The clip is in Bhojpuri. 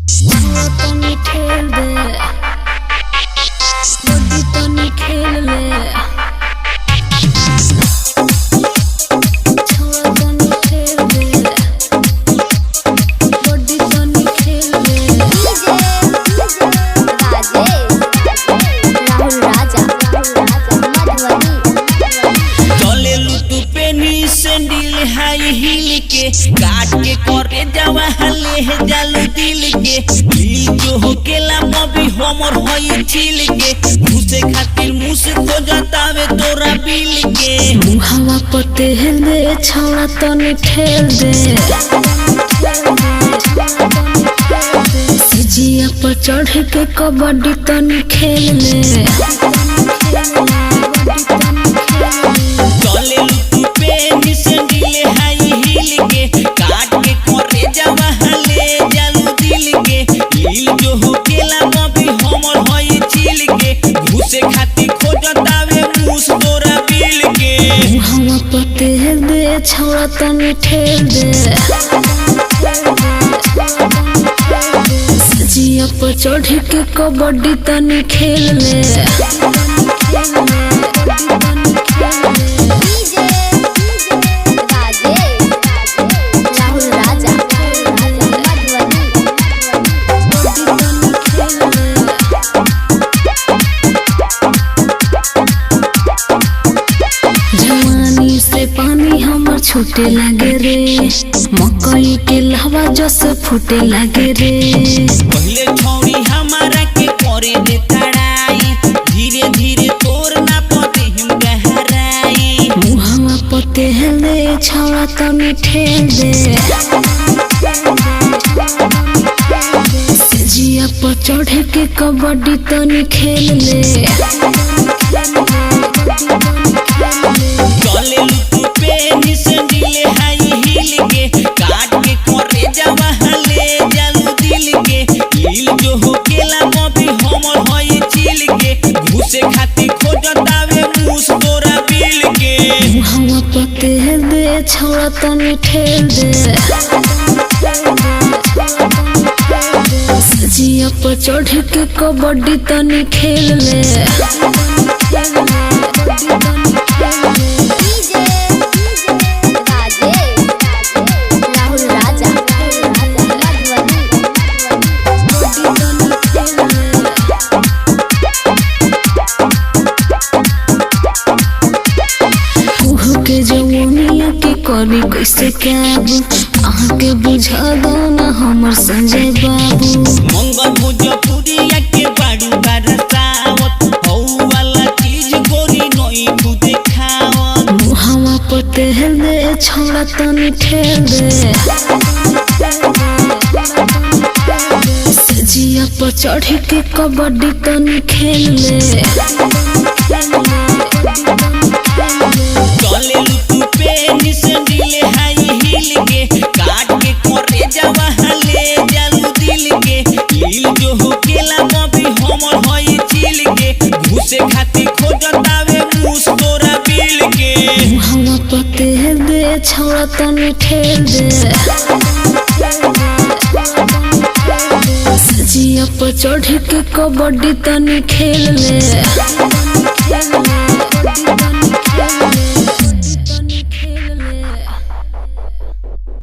तनी खेल दे बॉडी तनी खेल ले छोड़ा तनी खेल दे बॉडी तनी खेल ले राहुल राजा चले लुटू पेनी सैंडल हाई हिल के काट के करे जावा हले है जालू दिल के दिल जो होकेला मबी हमर होई छिल के घुसे खातिर मुंह से तो जतावे तोरा बिल के मुहावा पते ले छोड़ा तनी खेल दे सिजिया पर चढ़ के कबड्डी तनी खेल ले चले लुटू पेनी सैंडल हाई हिल के काट के करे जावा हले जालू दिल के दिल जो होकेला मबी हमर होई छिल के घुसे खातिर खोजतावे मुंह से तोरा बिल के मुहावा पते ले छोड़ा तनी खेल दे सिजिया पर चढ़ के कबड्डी तनी खेल ले जवानी से पानी हमर छूटे लगे रे मकई के लहवा जस फूटे लगे रे पहले छौरी हमारा के करे दे तड़ाई धीरे धीरे तोर ना पते हम गहराई मुहावा पते ले छौड़ा तनी ठेल दे सिजिया पर चढ़ के कबड्डी तनी खेल ले चले लुटू पेनी सैंडल हाई हिल के काट के करे जावा हले जालू दिल के दिल जो होकेला मबी हमर होई छिल के घुसे खातिर खोजतावे मुंह से तोरा बिल के मुहावा पते ले छौड़ा तनी ठेल दे सिजिया पर चढ़ के कबड्डी तनी खेल ले के जवनिया के करी कैसे काबू आके बुझा दो ना हमर संजय बाबू मंगल भोजपुरिया के बाड़ू बरसावत हौ वाला चीज गोरी नई तू देखावत मुहावा पते ले छोड़ा तनी ठेल दे सिजिया पर चढ़ के कबड्डी तनी खेल ले चले लुटू पेनी सैंडल हाई हिल के काट के करे जावा हले जालू दिल के दिल जो होकेला मबी हमर होई छिल के घुसे खातिर खोजतावे मुंह से तोरा बिल के मुहावा पते ले छोड़ा तनी ठेल दे सिजिया पर चढ़ के कबड्डी तनी खेल ले